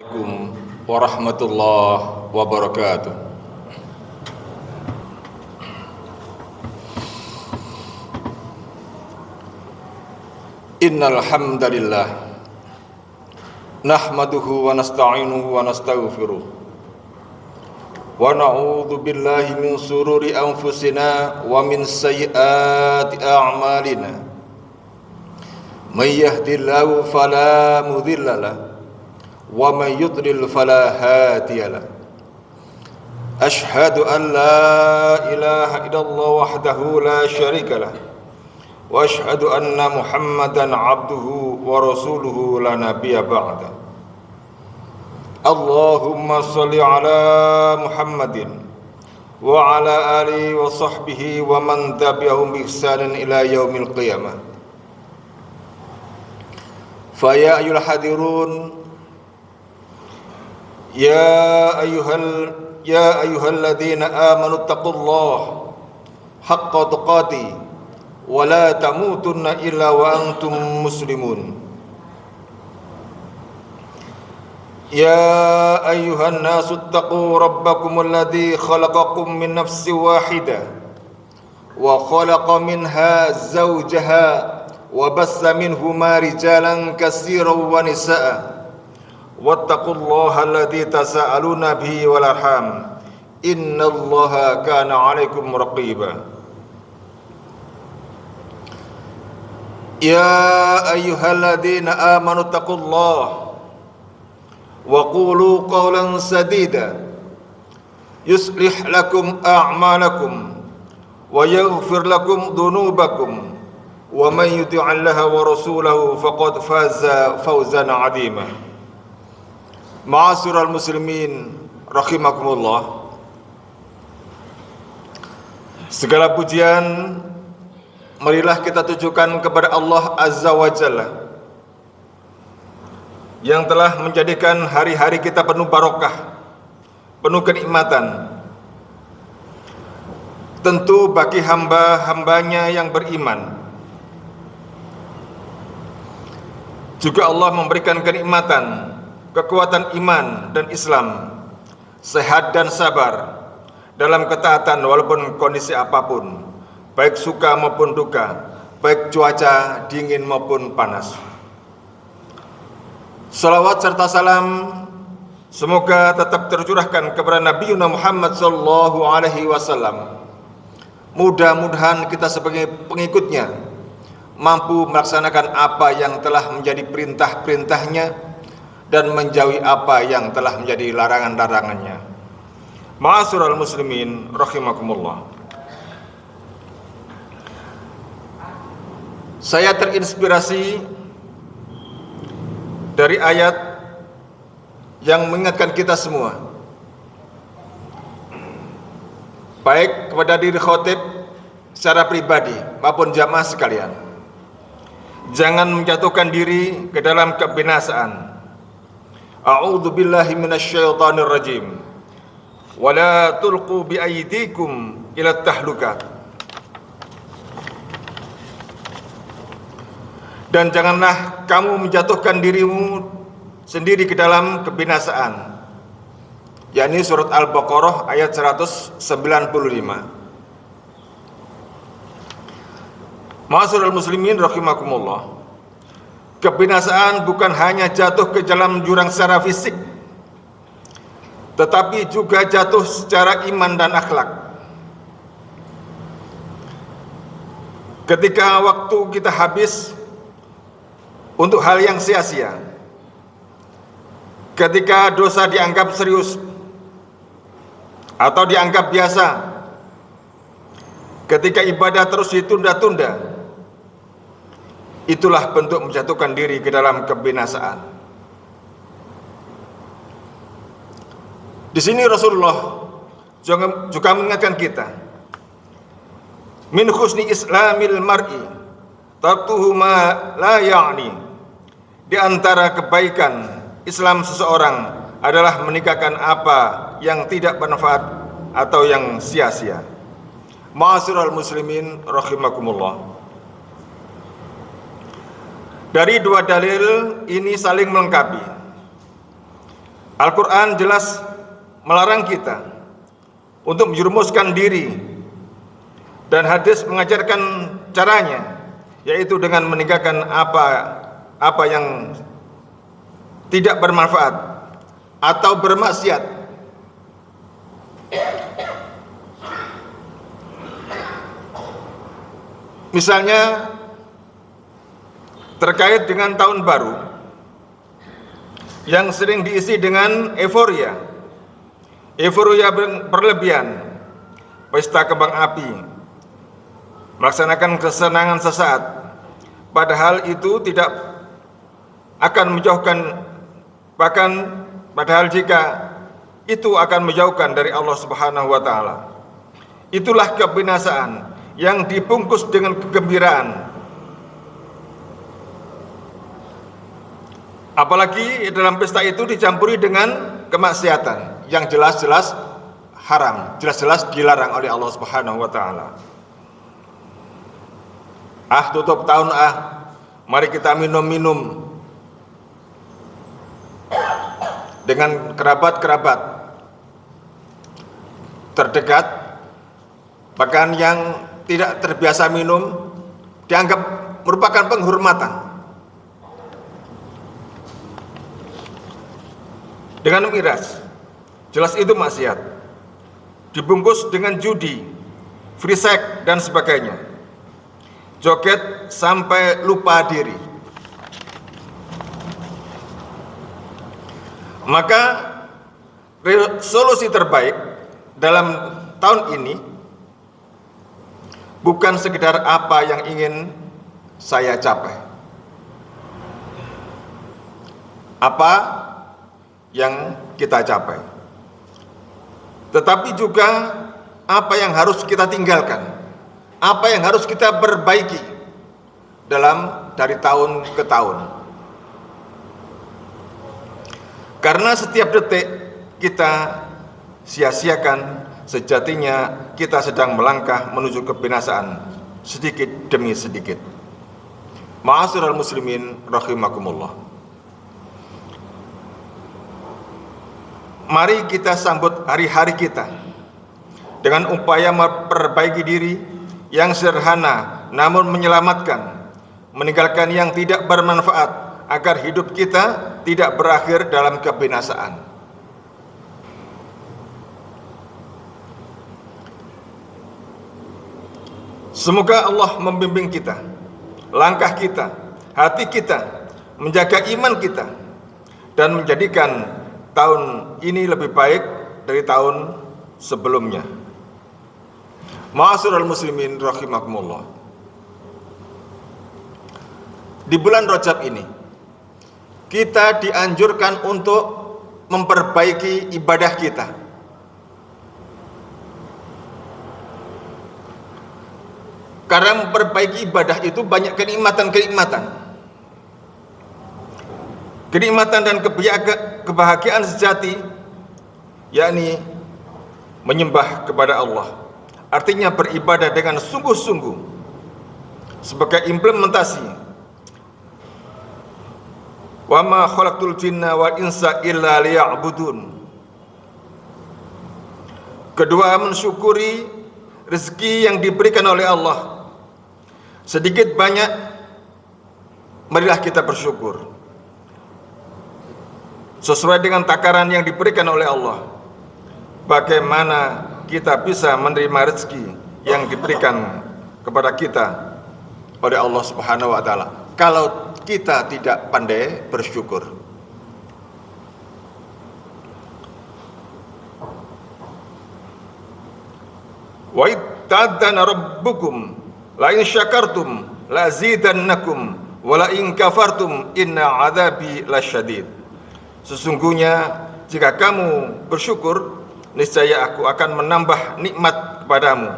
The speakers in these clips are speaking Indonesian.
Assalamualaikum warahmatullahi wabarakatuh. Innal hamdalillah nahmaduhu wa nasta'inuhu wa nastaghfiruh wa na'udzu billahi min sururi anfusina wa min sayyiati a'malina. May yahdihillahu fala mudilla lahu wa man yudlil fala hadiya lahu. Asyhadu an la ilaha illallah wahdahu la syarika lahu wa asyhadu anna Muhammadan abduhu wa rasuluhu la nabiyya ba'da. Allahumma shalli ala Muhammadin wa ala alihi wa sahbihi wa man tabi'ahum bi ihsanin ila yaumil qiyamah. Fa ya ayyuhal hadirun ya ayyuhalladzina amanu taqullaha haqqa tuqatih wa la tamutunna illa wa antum muslimun. Ya ayyuhan nasu taqu rabbakumul ladzi khalaqakum min nafsin wahidah wa khalaqa minha zawjaha wa bassa minhuma rijalan katsiran wa nisaa. Wattaqullaha alladzi tasaaluna bihi wal arham innallaha kana 'alaikum raqiba. Ya ayyuhalladzina amanu taqullaha wa qulu qawlan sadida yuslih lakum a'malakum wa yaghfir lakum dhunubakum wa man yuti'illaha wa rasulahu faqad faza fawzan 'azima. Ma'asyiral muslimin rahimakumullah. Segala pujian marilah kita tujukan kepada Allah Azza wa Jalla yang telah menjadikan hari-hari kita penuh barokah, penuh kenikmatan. Tentu bagi hamba-hambanya yang beriman juga Allah memberikan kenikmatan, kekuatan iman dan Islam, sehat dan sabar dalam ketaatan walaupun kondisi apapun, baik suka maupun duka, baik cuaca dingin maupun panas. Salawat serta salam semoga tetap tercurahkan kepada Nabi Muhammad sallallahu alaihi wasallam. Mudah-mudahan kita sebagai pengikutnya mampu melaksanakan apa yang telah menjadi perintah-perintahnya dan menjauhi apa yang telah menjadi larangan-larangannya. Ma'asyiral muslimin rahimakumullah. Saya terinspirasi dari ayat yang mengingatkan kita semua, baik kepada diri khotib secara pribadi maupun jamaah sekalian, jangan menjatuhkan diri ke dalam kebinasaan. A'udzu billahi minasyaitonir rajim. Wala tulqu bi aydikum ila tahlukah. Dan janganlah kamu menjatuhkan dirimu sendiri ke dalam kebinasaan. yakni surat Al-Baqarah ayat 195. Ma'asyiral muslimin rahimakumullah. Kebinasaan bukan hanya jatuh ke dalam jurang secara fisik, tetapi juga jatuh secara iman dan akhlak. Ketika waktu kita habis untuk hal yang sia-sia, ketika dosa dianggap serius atau dianggap biasa, ketika ibadah terus ditunda-tunda, itulah bentuk menjatuhkan diri ke dalam kebinasaan. Di sini Rasulullah juga mengingatkan kita, min husni islamil mar'i tarkuhu ma la ya'ni. Di antara kebaikan Islam seseorang adalah meninggalkan apa yang tidak bermanfaat atau yang sia-sia. Ma'asyiral muslimin rahimakumullah. Dari dua dalil ini saling melengkapi. Al-Quran jelas melarang kita untuk menjerumuskan diri, dan hadis mengajarkan caranya, yaitu dengan meninggalkan apa yang tidak bermanfaat atau bermaksiat. Misalnya terkait dengan tahun baru yang sering diisi dengan euforia berlebihan, pesta kembang api, melaksanakan kesenangan sesaat, padahal itu tidak akan menjauhkan, bahkan padahal jika itu akan menjauhkan dari Allah Subhanahu wa taala. Itulah kebinasaan yang dibungkus dengan kegembiraan. Apalagi dalam pesta itu dicampuri dengan kemaksiatan yang jelas-jelas haram, jelas-jelas dilarang oleh Allah Subhanahu wa taala. Tutup tahun mari kita minum-minum dengan kerabat-kerabat terdekat, bahkan yang tidak terbiasa minum dianggap merupakan penghormatan. Dengan miras, jelas itu maksiat. Dibungkus dengan judi, free sex dan sebagainya. Joget sampai lupa diri. Maka solusi terbaik dalam tahun ini bukan sekedar apa yang ingin saya capai, apa yang kita capai, tetapi juga apa yang harus kita tinggalkan, apa yang harus kita perbaiki dari tahun ke tahun. Karena setiap detik kita sia-siakan, sejatinya kita sedang melangkah menuju kebinasaan sedikit demi sedikit. Ma'asyiral muslimin rahimakumullah. Mari kita sambut hari-hari kita dengan upaya memperbaiki diri yang sederhana namun menyelamatkan, meninggalkan yang tidak bermanfaat agar hidup kita tidak berakhir dalam kebinasaan. Semoga Allah membimbing kita, langkah kita, hati kita, menjaga iman kita, dan menjadikan tahun ini lebih baik dari tahun sebelumnya. Ma'asyiral muslimin rahimakumullah. Di bulan Rajab ini kita dianjurkan untuk memperbaiki ibadah kita. Karena memperbaiki ibadah itu banyak kenikmatan-kenikmatan. Kenikmatan dan kebahagiaan sejati, yakni menyembah kepada Allah, artinya beribadah dengan sungguh-sungguh sebagai implementasi wa ma khalaqtul jinna wal insa illa liya'budun. Kedua, mensyukuri rezeki yang diberikan oleh Allah. Sedikit banyak marilah kita bersyukur sesuai dengan takaran yang diberikan oleh Allah. Bagaimana kita bisa menerima rezeki yang diberikan kepada kita oleh Allah Subhanahu wa taala kalau kita tidak pandai bersyukur? Wa itta'adana rabbukum la in syakartum la azidannakum wa la in kafartum inna 'adzabi lasyadid. Sesungguhnya jika kamu bersyukur, niscaya aku akan menambah nikmat kepadamu.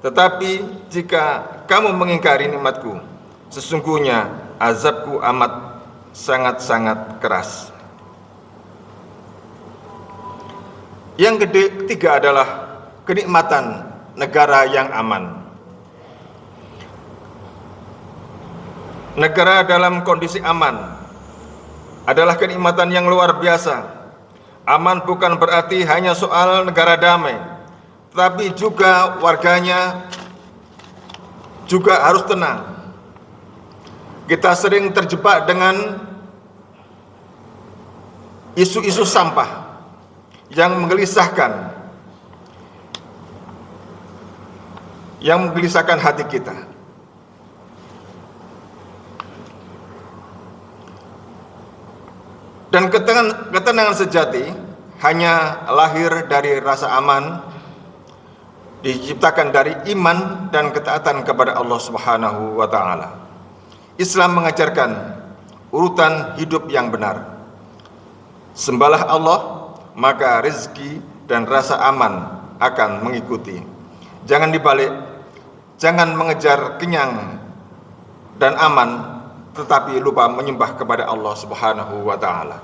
Tetapi jika kamu mengingkari nikmatku, sesungguhnya azabku amat sangat-sangat keras. Yang ketiga adalah kenikmatan negara yang aman. Negara dalam kondisi aman adalah kenikmatan yang luar biasa Aman bukan berarti hanya soal negara damai, tapi juga warganya juga harus tenang. Kita sering terjebak dengan isu-isu sampah yang menggelisahkan hati kita. Dan ketenangan sejati hanya lahir dari rasa aman, diciptakan dari iman dan ketaatan kepada Allah Subhanahu wa taala. Islam mengajarkan urutan hidup yang benar. Sembahlah Allah, maka rezeki dan rasa aman akan mengikuti. Jangan dibalik, jangan mengejar kenyang dan aman tetapi lupa menyembah kepada Allah Subhanahu wa taala.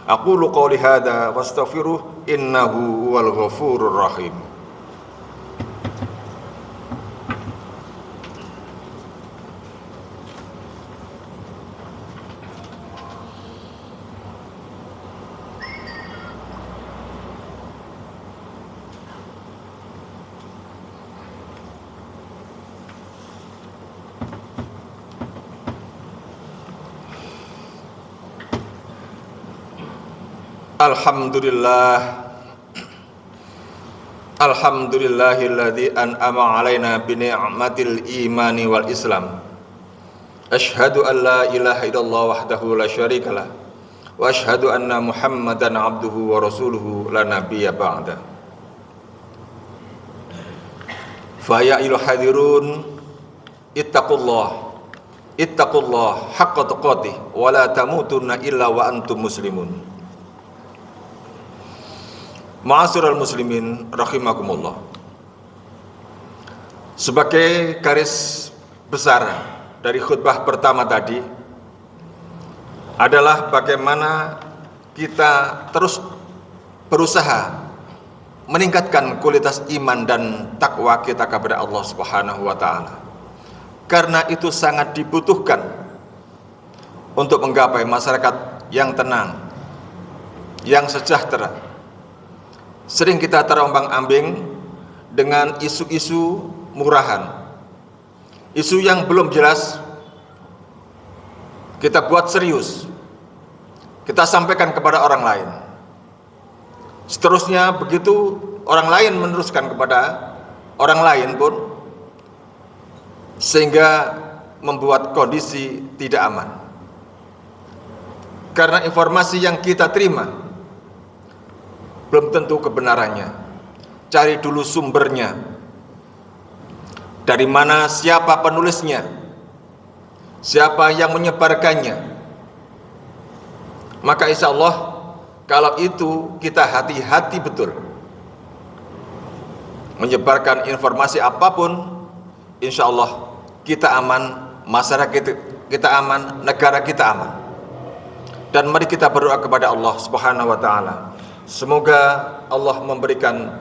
Aqulu qouli hadza wastaghfiruh innahu huwal ghafurur rahim. Alhamdulillahilladzi an'ama 'alaina bi ni'matil imani wal islam. Asyhadu an la ilaha illallah wahdahu la syarikalah wa asyhadu anna Muhammadan 'abduhu wa rasuluhu la nabiyya ba'da. Fa ya ayyuhal hadirun ittaqullah haqqa tuqatih wa la tamutunna illa wa antum muslimun. Ma'asyiral muslimin rahimakumullah. Sebagai garis besar dari khutbah pertama tadi adalah bagaimana kita terus berusaha meningkatkan kualitas iman dan takwa kita kepada Allah Subhanahu wa taala. Karena itu sangat dibutuhkan untuk menggapai masyarakat yang tenang, yang sejahtera. Sering kita terombang-ambing dengan isu-isu murahan, isu yang belum jelas, kita buat serius, kita sampaikan kepada orang lain. Seterusnya begitu orang lain meneruskan kepada orang lain pun, sehingga membuat kondisi tidak aman. Karena informasi yang kita terima belum tentu kebenarannya. Cari dulu sumbernya. Dari mana, siapa penulisnya, siapa yang menyebarkannya. Maka insya Allah kalau itu kita hati-hati betul menyebarkan informasi apapun, insya Allah kita aman, masyarakat kita aman, negara kita aman. Dan mari kita berdoa kepada Allah Subhanahu wa taala. Semoga Allah memberikan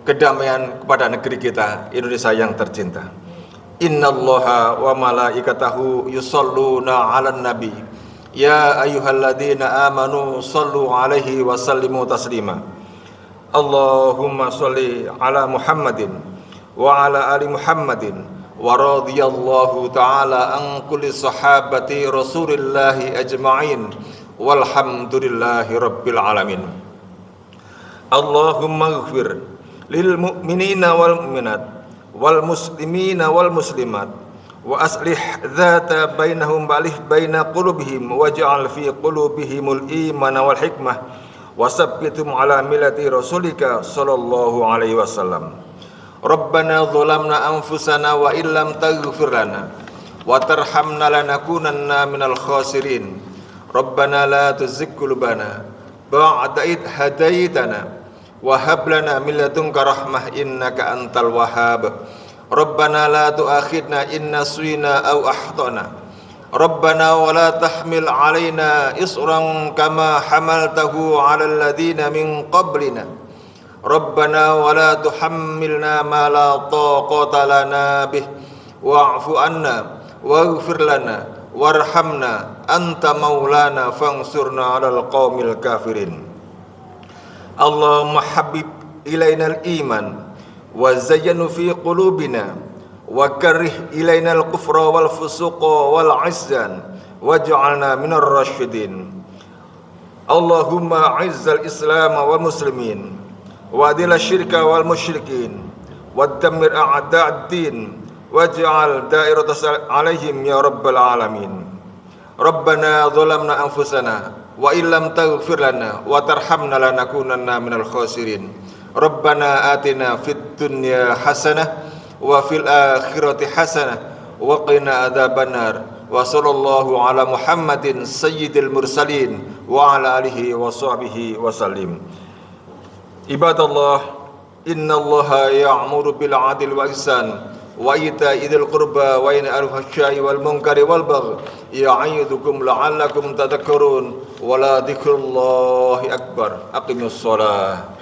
kedamaian kepada negeri kita, Indonesia yang tercinta. Innallaha wa malaikatahu yusholluna 'alan nabi. Ya ayyuhalladzina amanu shallu 'alaihi wa sallimu taslima. Allahumma shalli 'ala Muhammadin wa 'ala ali Muhammadin wa radhiyallahu ta'ala an kulli sahabati Rasulillahi ajma'in. Walhamdulillahi rabbil alamin. Allahumma ighfir lil mu'minina wal mu'minat wal muslimina wal muslimat wa aslih dzata bainahum balih baina qulubihim waj'al fi qulubihimul imana wal hikmah wa tsabbithum ala millati rasulika sallallahu alaihi wasallam. Rabbana zalamna anfusana wa illam taghfir lana wa tarhamna lanakunanna minal khasirin. Rabbana la tuzigh qulubana ba'da idh hadaitana wa hab lana min ladunka rahmah innaka antal wahhab. Rabbana la tu'akhidna in nasina aw akhtana. Rabbana wa la tahmil 'alaina isran kama hamaltahu 'alal ladzina min qablina. Rabbana wa la tuhammilna ma la taqata lana bih wa'fu anna waghfir lana warhamna anta maulana fangsurna 'alal qaumil kafirin. Allahumma habib ilainal iman wa zayyanu fi qulubina wa karrih ilainal kufra wal fusuqa wal isyan waj'alna minar rasyidin. Allahumma izzal islam wal muslimin wa adil syirka wal musyrikin wa dammir a'da'ad din waj'al da'irata alaihim ya rabbal alamin. Rabbana zalamna anfusana wa illam taghfir lana wa tarhamna lanakunanna minal khasirin. Rabbana atina fid dunya hasanah wa fil akhirati hasanah wa qina adzabannar. Wa sallallahu ala Muhammadin sayyidil mursalin wa ala alihi wa sahbihi wa sallim. Ibadallah, innallaha ya'muru bil 'adli wal ihsan wa ita'i dzil qurba wa yanha 'anil fahsya'i wal munkari wal baghi ya'idzukum la'allakum tadhakkarun wa la dzikrullahi akbar. Aqimus shalah.